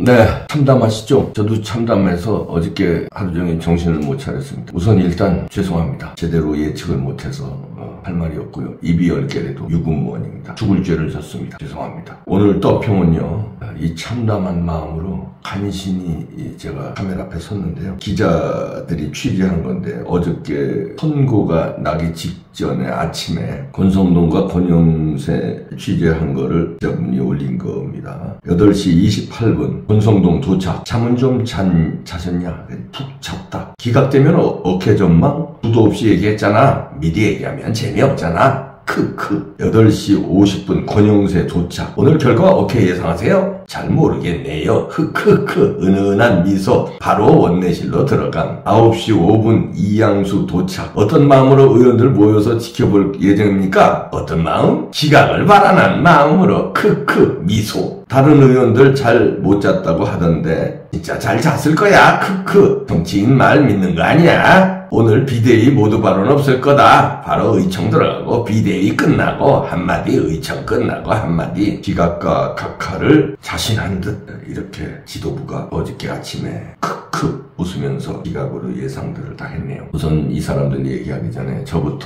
네, 참담하시죠? 저도 참담해서 어저께 하루 종일 정신을 못 차렸습니다. 우선 일단 죄송합니다. 제대로 예측을 못해서 할 말이 없고요. 입이 10개라도 유구무원입니다. 죽을 죄를 졌습니다. 죄송합니다. 오늘 떠평은요, 이 참담한 마음으로 간신히 제가 카메라 앞에 섰는데요. 기자들이 취재한 건데 어저께 선고가 나기 직전에 아침에 권성동과 권영세 취재한 거를 기자분이 올린 겁니다. 8시 28분 권성동 도착. 잠은 좀 자셨냐? 푹 잤다. 기각되면 어깨전망? 부도 없이 얘기했잖아. 미리 얘기하면 재미없잖아. 크크. 8시 50분 권영세 도착. 오늘 결과 어떻게 예상하세요? 잘 모르겠네요. 크크크. 은은한 미소. 바로 원내실로 들어감. 9시 5분 이양수 도착. 어떤 마음으로 의원들 모여서 지켜볼 예정입니까? 어떤 마음? 기각을 바라는 마음으로. 크크. 미소. 다른 의원들 잘 못 잤다고 하던데 진짜 잘 잤을 거야. 크크. 정치인 말 믿는 거 아니야? 오늘 비대위 모두 발언 없을 거다. 바로 의총 들어가고 비대위 끝나고 한마디, 의총 끝나고 한마디. 기각과 각하를 자신한 듯 이렇게 지도부가 어저께 아침에 크크 웃으면서 기각으로 예상들을 다 했네요. 우선 이 사람들 얘기하기 전에 저도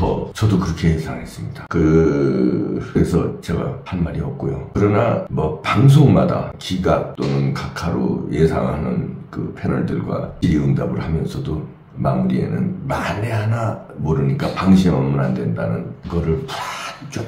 그렇게 예상했습니다. 그래서 제가 한 말이 없고요. 그러나 뭐 방송마다 기각 또는 각하로 예상하는 그 패널들과 질의응답을 하면서도 마무리에는 만에 하나 모르니까 방심하면 안 된다는 거를 좀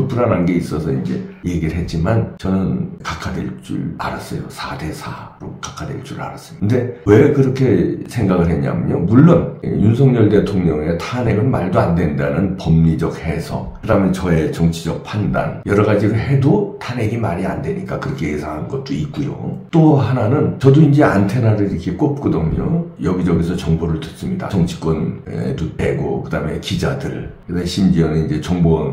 불안한 게 있어서 이제 얘기를 했지만 저는 각하될 줄 알았어요. 4대4로 각하될 줄 알았습니다. 근데 왜 그렇게 생각을 했냐면요. 물론 윤석열 대통령의 탄핵은 말도 안 된다는 법리적 해석, 그 다음에 저의 정치적 판단, 여러 가지를 해도 탄핵이 말이 안 되니까 그렇게 예상한 것도 있고요. 또 하나는 저도 이제 안테나를 이렇게 꼽거든요. 여기저기서 정보를 듣습니다. 정치권에도 빼고, 그 다음에 기자들, 그다음에 심지어는 이제 정보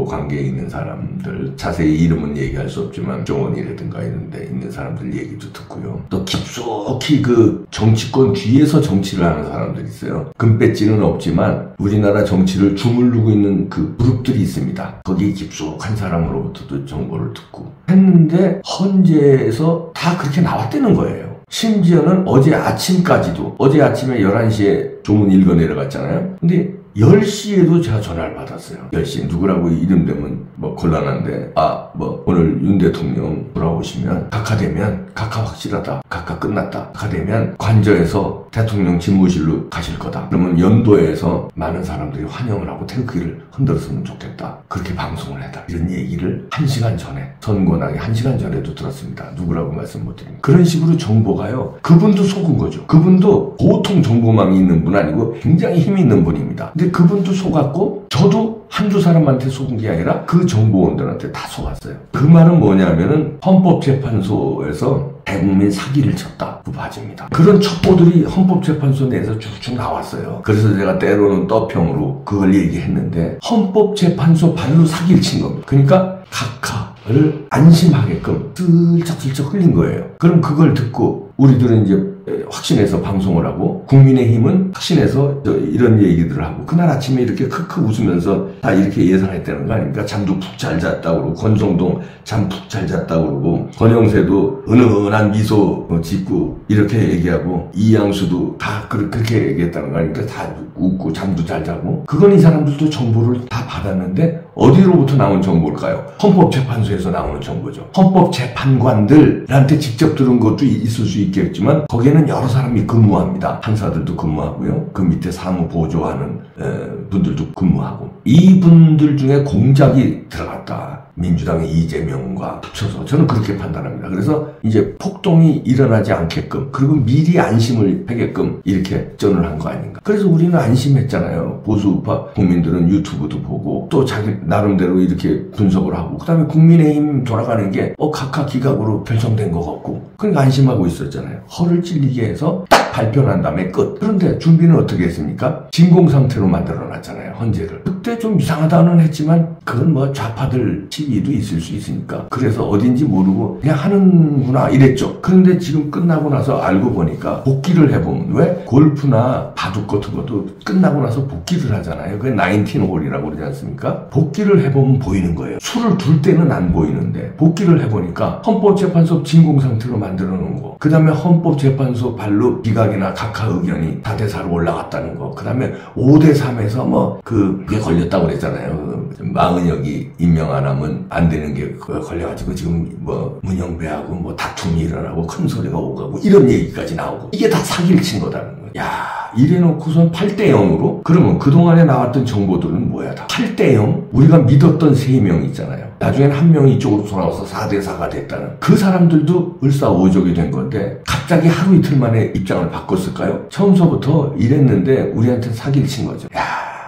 관계에 있는 사람들, 자세히 이름은 얘기할 수 없지만 정원이라든가 이런 데 있는 사람들 얘기도 듣고요. 또 깊숙이 그 정치권 뒤에서 정치를 하는 사람들이 있어요. 금배지는 없지만 우리나라 정치를 주물르고 있는 그 그룹들이 있습니다. 거기 깊숙한 사람으로부터도 정보를 듣고 했는데 헌재에서 다 그렇게 나왔다는 거예요. 심지어는 어제 아침까지도, 어제 아침에 11시에 조문 읽어 내려갔잖아요. 근데 10시에도 제가 전화를 받았어요. 10시에 누구라고 이름 되면 뭐 곤란한데, 오늘 윤 대통령 돌아오시면 각하되면, 각하 확실하다, 각하 끝났다, 각하되면 관저에서 대통령 집무실로 가실 거다. 그러면 연도에서 많은 사람들이 환영을 하고 탱크를 흔들었으면 좋겠다. 그렇게 방송을 해다. 이런 얘기를 1시간 전에, 선고 나기 1시간 전에도 들었습니다. 누구라고 말씀 못 드립니다. 그런 식으로 정보가요. 그분도 속은 거죠. 그분도 보통 정보망이 있는 분 아니고 굉장히 힘이 있는 분입니다. 근데 그분도 속았고 저도 한두 사람한테 속은 게 아니라 그 정보원들한테 다 속았어요. 그 말은 뭐냐면은 헌법재판소에서 대국민 사기를 쳤다. 그 바지입니다. 그런 첩보들이 헌법재판소 내에서 쭉쭉 나왔어요. 그래서 제가 때로는 떠평으로 그걸 얘기했는데 헌법재판소 발로 사기를 친 겁니다. 그러니까 각하를 안심하게끔 슬쩍슬쩍 흘린 거예요. 그럼 그걸 듣고 우리들은 이제 확신해서 방송을 하고 국민의힘은 확신해서 이런 얘기들을 하고 그날 아침에 이렇게 크크 웃으면서 다 이렇게 예상했다는 거 아닙니까? 잠도 푹 잘 잤다고 그러고 권성동 잠 푹 잘 잤다고 그러고 권영세도 은은한 미소 짓고 이렇게 얘기하고 이양수도 다 그렇게 얘기했다는 거 아닙니까? 다 웃고 잠도 잘 자고 그건 이 사람들도 정보를 다 받았는데 어디로부터 나온 정보일까요? 헌법재판소에서 나오는 정보죠. 헌법재판관들한테 직접 들은 것도 있을 수 있겠지만 거기에는 여러 사람이 근무합니다. 판사들도 근무하고요. 그 밑에 사무 보조하는 분들도 근무하고 이분들 중에 공작이 들어갔다. 민주당의 이재명과 붙여서 저는 그렇게 판단합니다. 그래서 이제 폭동이 일어나지 않게끔 그리고 미리 안심을 하게끔 이렇게 전을 한 거 아닌가. 그래서 우리는 안심했잖아요. 보수우파 국민들은 유튜브도 보고 또 자기 나름대로 이렇게 분석을 하고 그다음에 국민의힘 돌아가는 게 각하 기각으로 결정된 거 같고 그러니까 안심하고 있었잖아요. 허를 찔리게 해서 딱 발표한 다음에 끝. 그런데 준비는 어떻게 했습니까? 진공 상태로 만들어놨잖아요. 헌재를. 그때 좀 이상하다는 했지만 그건 뭐 좌파들 시비도 있을 수 있으니까 그래서 어딘지 모르고 그냥 하는구나 이랬죠. 그런데 지금 끝나고 나서 알고 보니까 복귀를 해보면 왜 골프나 바둑 같은 것도 끝나고 나서 복귀를 하잖아요. 그게 19홀이라고 그러지 않습니까? 복귀를 해보면 보이는 거예요. 술을 둘 때는 안 보이는데 복귀를 해보니까 헌법재판소 진공상태로 만들어 놓은 거, 그 다음에 헌법재판소 발로 비각이나 각하 의견이 다대사로 올라갔다는 거, 그 다음에 5대3에서 뭐 그게 걸렸다고 그랬잖아요. 마은혁이 임명 안 하면 안 되는 게 걸려가지고 지금 뭐 문영배하고 뭐 다툼이 일어나고 큰 소리가 오가고 이런 얘기까지 나오고 이게 다 사기를 친 거다는 거예요. 야, 이래놓고선 8대0으로 그러면 그동안에 나왔던 정보들은 뭐야? 다 8대0 우리가 믿었던 3명 있잖아요. 나중엔 한 명이 이쪽으로 돌아와서 4대4가 됐다는 그 사람들도 을사오적이 된 건데 갑자기 하루 이틀 만에 입장을 바꿨을까요? 처음서부터 이랬는데 우리한테 사기를 친 거죠. 야,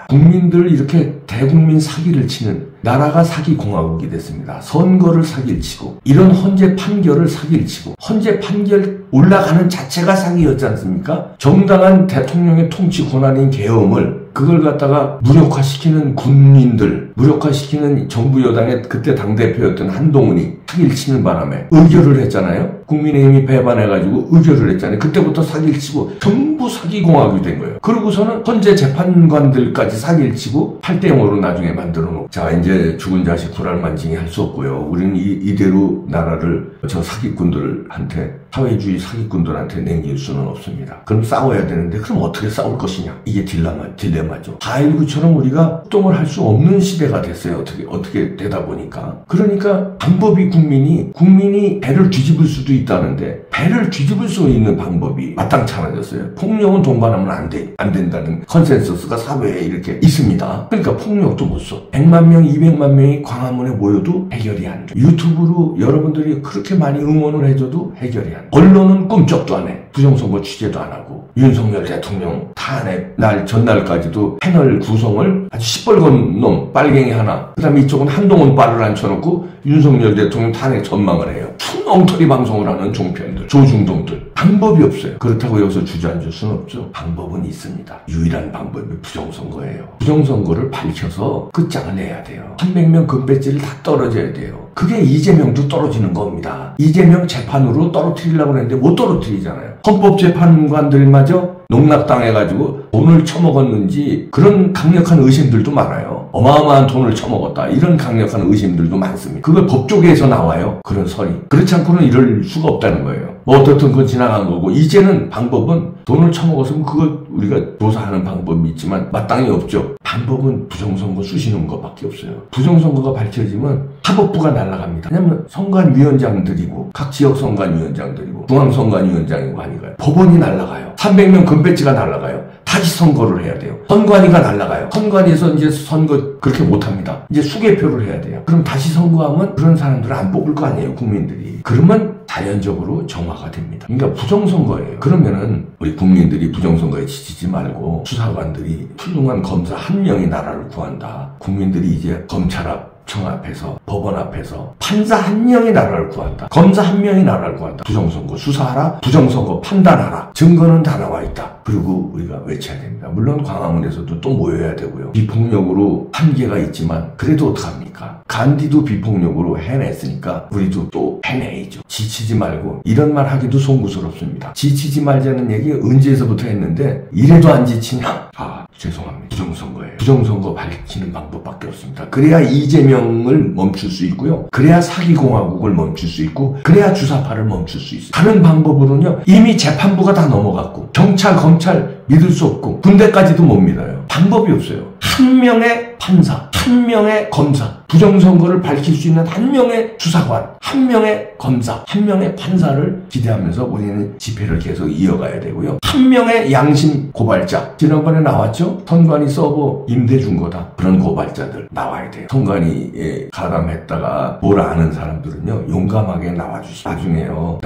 국민들 이렇게 대국민 사기를 치는 나라가 사기 공화국이 됐습니다. 선거를 사기를 치고 이런 헌재 판결을 사기를 치고 헌재 판결 올라가는 자체가 사기였지 않습니까? 정당한 대통령의 통치 권한인 계엄을 그걸 갖다가 무력화시키는 군인들, 무력화시키는 정부 여당의 그때 당대표였던 한동훈이 사기를 치는 바람에 의결을 했잖아요. 국민의힘이 배반해가지고 의결을 했잖아요. 그때부터 사기를 치고 전부 사기공화국이 된 거예요. 그러고서는 헌재 재판관들까지 사기를 치고 8대0으로 나중에 만들어 놓고 자, 이제 죽은 자식 불알만징이 할 수 없고요. 우리는 이대로 나라를 저 사기꾼들한테, 사회주의 사기꾼들한테 남길 수는 없습니다. 그럼 싸워야 되는데 그럼 어떻게 싸울 것이냐? 이게 딜레마죠. 4.19처럼 우리가 활동을 할 수 없는 시대가 됐어요. 어떻게 되다 보니까. 그러니까 방법이 국민이 배를 뒤집을 수도 있다는데 배를 뒤집을 수 있는 방법이 마땅찮아졌어요. 폭력은 동반하면 안 된다는 컨센서스가 사회에 이렇게 있습니다. 그러니까 폭력도 못 써. 100만 명, 200만 명이 광화문에 모여도 해결이 안 돼. 유튜브로 여러분들이 그렇게 많이 응원을 해줘도 해결이 안 돼. 언론은 꿈쩍도 안 해. 부정선거 취재도 안 하고 윤석열 대통령 탄핵 날 전날까지도 패널 구성을 아주 시뻘건 놈 빨갱이 하나, 그 다음에 이쪽은 한동훈 빨을 앉혀놓고 윤석열 대통령 탄핵 전망을 해요. 엉터리 방송을 하는 종편들, 조중동들. 방법이 없어요. 그렇다고 여기서 주저앉을 수는 없죠. 방법은 있습니다. 유일한 방법이 부정선거예요. 부정선거를 밝혀서 끝장을 내야 돼요. 300명 금배지를 다 떨어져야 돼요. 그게 이재명도 떨어지는 겁니다. 이재명 재판으로 떨어뜨리려고 했는데 못 떨어뜨리잖아요. 헌법재판관들마저 농락당해가지고 돈을 처먹었는지 그런 강력한 의심들도 많아요. 어마어마한 돈을 처먹었다. 이런 강력한 의심들도 많습니다. 그걸 법조계에서 나와요. 그런 설이. 그렇지 않고는 이럴 수가 없다는 거예요. 뭐 어떻든 그건 지나간 거고 이제는 방법은 돈을 처먹었으면 그걸 우리가 조사하는 방법이 있지만 마땅히 없죠. 방법은 부정선거 쑤시는 것밖에 없어요. 부정선거가 밝혀지면 사법부가 날아갑니다. 왜냐면 선관위원장들이고 각 지역 선관위원장들이고 중앙선관위원장이고 하니까요. 법원이 날아가요. 300명 금배지가 날아가요. 다시 선거를 해야 돼요. 선관위가 날아가요. 선관위에서 이제 선거 그렇게 못합니다. 이제 수개표를 해야 돼요. 그럼 다시 선거하면 그런 사람들은 안 뽑을 거 아니에요. 국민들이. 그러면 자연적으로 정화가 됩니다. 그러니까 부정선거예요. 그러면은 우리 국민들이 부정선거에 지치지 말고 수사관들이 훌륭한 검사 한 명이 나라를 구한다. 국민들이 이제 검찰 청 앞에서, 법원 앞에서 판사 한 명이 나라를 구한다. 검사 한 명이 나라를 구한다. 부정선거 수사하라. 부정선거 판단하라. 증거는 다 나와 있다. 그리고 우리가 외쳐야 됩니다. 물론 광화문에서도 또 모여야 되고요. 비폭력으로 한계가 있지만 그래도 어떡합니까? 간디도 비폭력으로 해냈으니까 우리도 또 해내야죠. 지치지 말고 이런 말 하기도 송구스럽습니다. 지치지 말자는 얘기 언제에서부터 했는데 이래도 안 지치냐? 죄송합니다. 부정선거예요. 부정선거 밝히는 방법밖에 없습니다. 그래야 이재명을 멈출 수 있고요. 그래야 사기공화국을 멈출 수 있고 그래야 주사파를 멈출 수 있어요. 다른 방법으로는요. 이미 재판부가 다 넘어갔고 경찰, 검찰 믿을 수 없고 군대까지도 못 믿어요. 방법이 없어요. 한 명의 판사, 한 명의 검사, 부정선거를 밝힐 수 있는 한 명의 수사관, 한 명의 검사, 한 명의 판사를 기대하면서 우리는 집회를 계속 이어가야 되고요. 한 명의 양심 고발자. 지난번에 나왔죠? 선관위 서버 임대 준 거다. 그런 고발자들 나와야 돼요. 선관위에 가담했다가 뭘 아는 사람들은요. 용감하게 나와주시고 나중에요.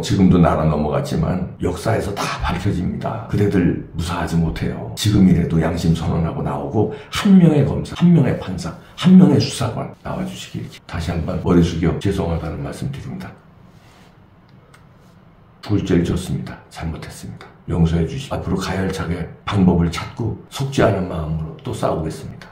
지금도 나라 넘어갔지만 역사에서 다 밝혀집니다. 그대들 무사하지 못해요. 지금이라도 양심 선언하고 나오고 한 명의 검사, 한 명의 판사, 한 명의 수사관 나와주시길 다시 한번 머리 숙여 죄송하다는 말씀 드립니다. 죽을 죄를 졌습니다. 잘못했습니다. 용서해 주시고 앞으로 가열차게 방법을 찾고 속지 않은 마음으로 또 싸우겠습니다.